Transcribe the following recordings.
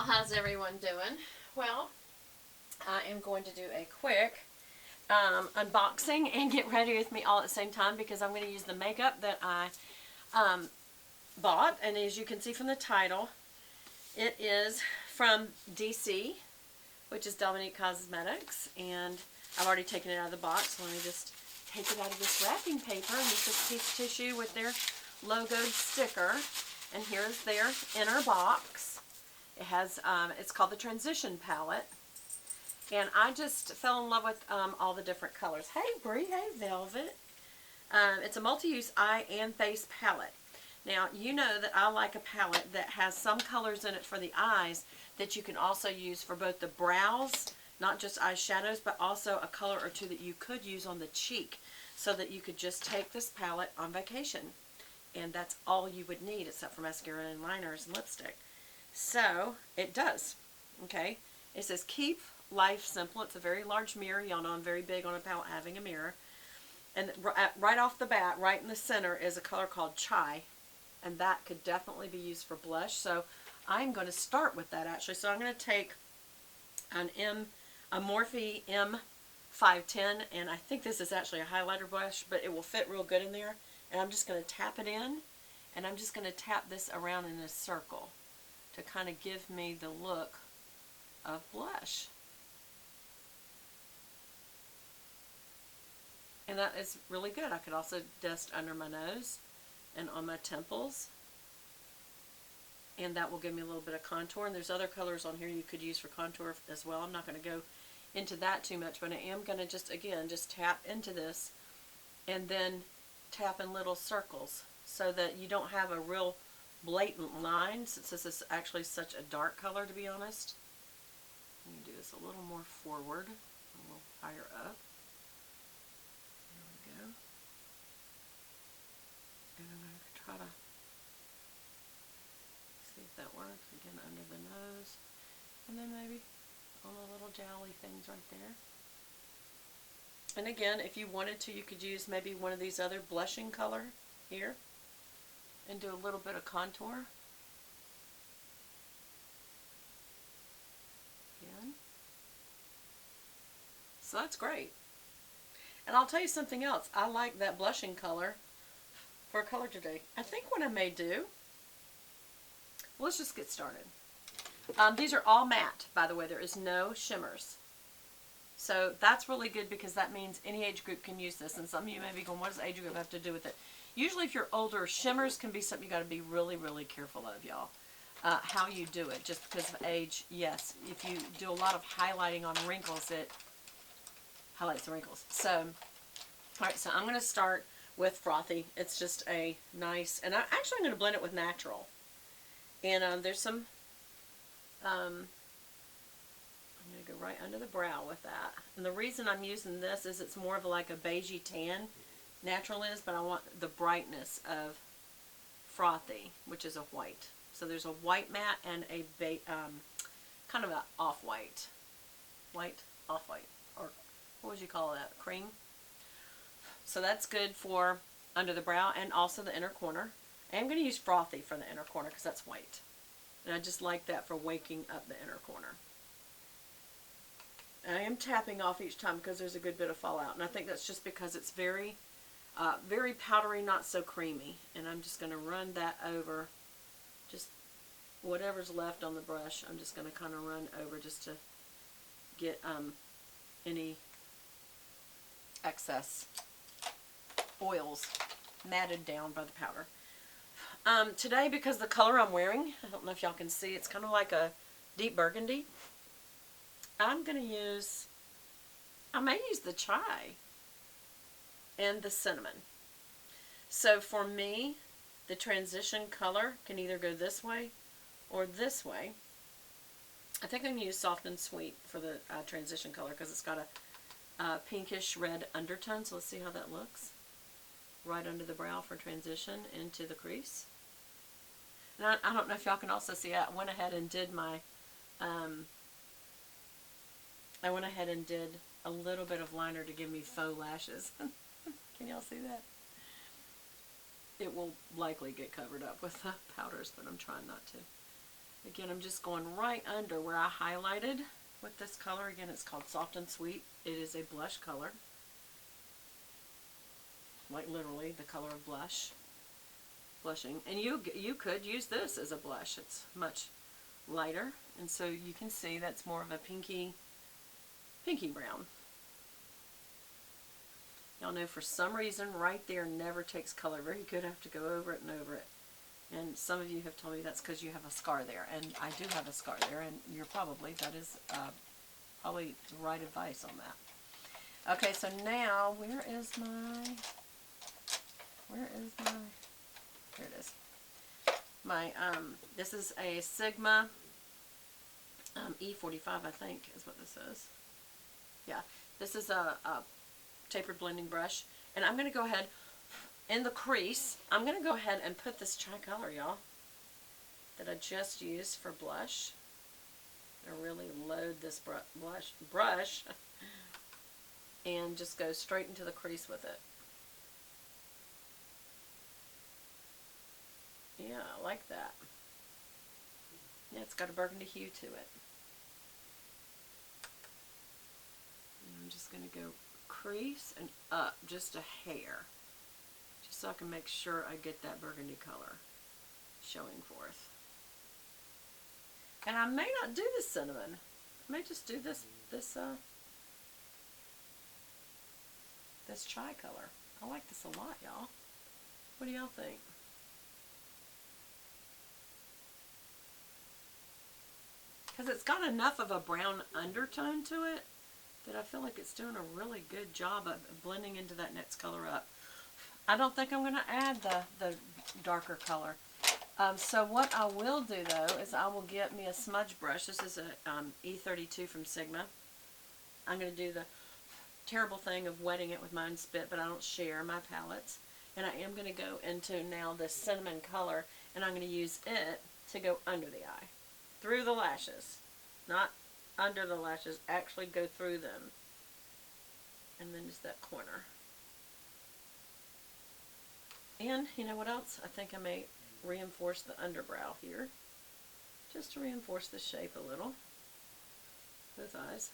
how's everyone doing? Well, I am going to do a quick unboxing and get ready with me all at the same time because I'm going to use the makeup that I bought. And as you can see from the title, it is from DC, which is Dominique Cosmetics. And I've already taken it out of the box. Let me just take it out of this wrapping paper. And this is a piece of tissue with their logoed sticker. And here's their inner box. It has, it's called the Transition Palette. And I just fell in love with all the different colors. Hey, Brie. Hey, Velvet. It's a multi-use eye and face palette. Now, you know that I like a palette that has some colors in it for the eyes that you can also use for both the brows, not just eyeshadows, but also a color or two that you could use on the cheek so that you could just take this palette on vacation. And that's all you would need except for mascara and liners and lipstick. So, it does. Okay? It says, keep life simple. It's a very large mirror. Y'all know I'm very big on a palette having a mirror. And right off the bat, right in the center, is a color called Chai. And that could definitely be used for blush. So, I'm going to start with that, actually. So, I'm going to take a Morphe M510. And I think this is actually a highlighter brush, but it will fit real good in there. And I'm just going to tap it in, and I'm just going to tap this around in a circle to kind of give me the look of blush. And that is really good. I could also dust under my nose and on my temples. And that will give me a little bit of contour. And there's other colors on here you could use for contour as well. I'm not going to go into that too much, but I am going to just, again, just tap into this and then tap in little circles so that you don't have a real blatant line, since this is actually such a dark color, to be honest. Let me do this a little more forward, a little higher up. There we go. And I'm going to try to see if that works. Again, under the nose, and then maybe on the little jowly things right there. And again, if you wanted to, you could use maybe one of these other blushing color here and do a little bit of contour. Again. So that's great. And I'll tell you something else. I like that blushing color for a color today. I think what I may do, let's just get started. These are all matte, by the way. There is no shimmers. So that's really good because that means any age group can use this. And some of you may be going, what does age group have to do with it? Usually if you're older, shimmers can be something you got to be really, really careful of, y'all. How you do it, just because of age, yes. If you do a lot of highlighting on wrinkles, it highlights the wrinkles. So, alright, so I'm going to start with Frothy. It's just a nice, and I'm going to blend it with natural. And there's some, I'm going to go right under the brow with that. And the reason I'm using this is it's more of like a beigey tan. Natural is, but I want the brightness of Frothy, which is a white. So there's a white matte and a kind of an off-white. White, off-white. Or what would you call that? Cream? So that's good for under the brow and also the inner corner. I am going to use Frothy for the inner corner because that's white. And I just like that for waking up the inner corner. I am tapping off each time because there's a good bit of fallout. And I think that's just because it's very, very powdery, not so creamy. And I'm just going to run that over. Just whatever's left on the brush, I'm just going to kind of run over just to get any excess oils matted down by the powder. Today, because the color I'm wearing, I don't know if y'all can see, it's kind of like a deep burgundy. I'm going to use, I may use the Chai and the cinnamon. So for me, the transition color can either go this way or this way. I think I'm going to use Soft and Sweet for the transition color because it's got a pinkish red undertone. So let's see how that looks. Right under the brow for transition into the crease. And I don't know if y'all can also see, I went ahead and did my, I went ahead and did a little bit of liner to give me faux lashes. Can y'all see that? It will likely get covered up with the powders, but I'm trying not to. Again, I'm just going right under where I highlighted with this color. Again, it's called Soft and Sweet. It is a blush color. Like literally the color of blushing. And you could use this as a blush. It's much lighter. And so you can see that's more of a pinky brown. Y'all know for some reason right there never takes color very good. I have to go over it and over it. And some of you have told me that's because you have a scar there. And I do have a scar there, and that is probably the right advice on that. Okay, so now here it is. This is a Sigma E45, I think is what this is. Yeah, this is a tapered blending brush. And I'm going to go ahead, in the crease, I'm going to go ahead and put this tricolor, y'all, that I just used for blush. I'm going to really load this brush and just go straight into the crease with it. Yeah, I like that. Yeah, it's got a burgundy hue to it. And I'm just going to go crease and up just a hair, just so I can make sure I get that burgundy color showing forth. And I may not do the cinnamon. I may just do this chai color. I like this a lot, y'all. What do y'all think? Because it's got enough of a brown undertone to it that I feel like it's doing a really good job of blending into that next color up. I don't think I'm going to add the darker color. So what I will do though is I will get me a smudge brush. This is a E32 from Sigma. I'm going to do the terrible thing of wetting it with my own spit, but I don't share my palettes. And I am going to go into now this cinnamon color, and I'm going to use it to go under the eye. Through the lashes. Not under the lashes. Actually go through them. And then just that corner. And you know what else? I think I may reinforce the underbrow here. Just to reinforce the shape a little. Those eyes.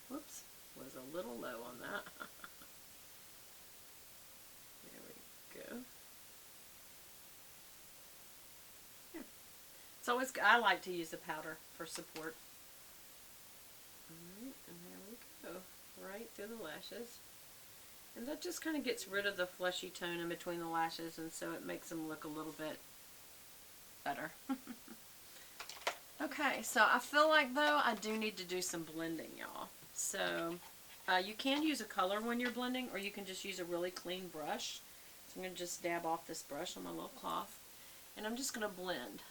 Whoops. Was a little low on that. There we go. Yeah. It's always, I like to use the powder for support. Alright, and there we go. Right through the lashes. And that just kind of gets rid of the fleshy tone in between the lashes, and so it makes them look a little bit better. Okay, so I feel like though I do need to do some blending, y'all. So you can use a color when you're blending, or you can just use a really clean brush. So I'm going to just dab off this brush on my little cloth, and I'm just going to blend.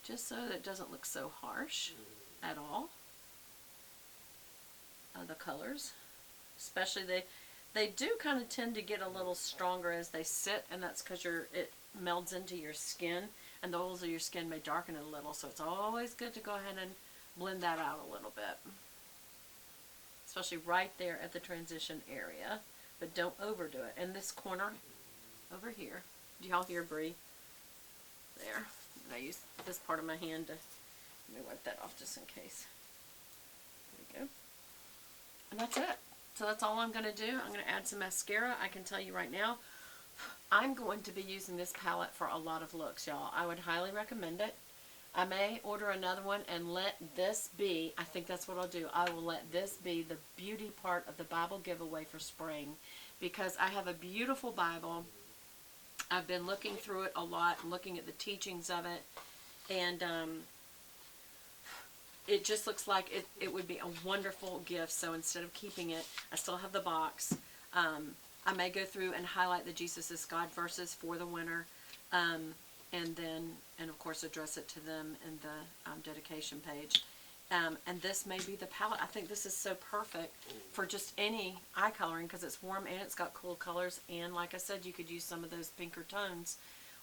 Just so that it doesn't look so harsh at all. The colors, especially they do kind of tend to get a little stronger as they sit, and that's because it melds into your skin, and the oils of your skin may darken it a little, so it's always good to go ahead and blend that out a little bit, especially right there at the transition area, but don't overdo it. And this corner over here, do y'all hear Bree? There, and I use this part of my hand to, let me wipe that off just in case. There we go. And that's it. So that's all I'm going to do. I'm going to add some mascara. I can tell you right now, I'm going to be using this palette for a lot of looks, y'all. I would highly recommend it. I may order another one and let this be, I think that's what I'll do. I will let this be the beauty part of the Bible giveaway for spring, because I have a beautiful Bible. I've been looking through it a lot, looking at the teachings of it, and it just looks like it would be a wonderful gift. So instead of keeping it, I still have the box. I may go through and highlight the Jesus is God verses for the winter, and of course address it to them in the dedication page. And this may be the palette. I think this is so perfect for just any eye coloring, because it's warm and it's got cool colors. And like I said, you could use some of those pinker tones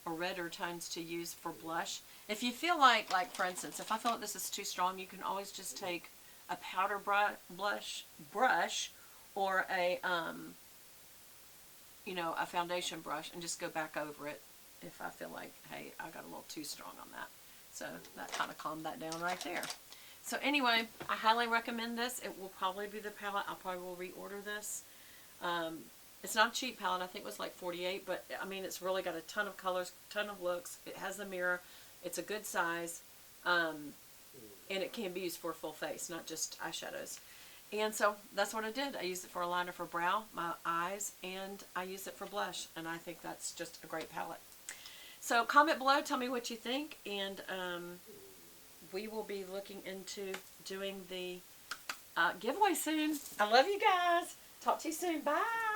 or redder tones to use for blush. If you feel like for instance, if I feel like this is too strong, you can always just take a powder brush or a a foundation brush and just go back over it if I feel like, hey, I got a little too strong on that. So that kind of calmed that down right there. So anyway, I highly recommend this. It will probably be the palette. I probably will reorder this. It's not a cheap palette. I think it was like $48, but I mean, it's really got a ton of colors, ton of looks. It has the mirror. It's a good size, and it can be used for a full face, not just eyeshadows. And so that's what I did. I used it for a liner for brow, my eyes, and I used it for blush. And I think that's just a great palette. So comment below, tell me what you think, and we will be looking into doing the giveaway soon. I love you guys. Talk to you soon. Bye.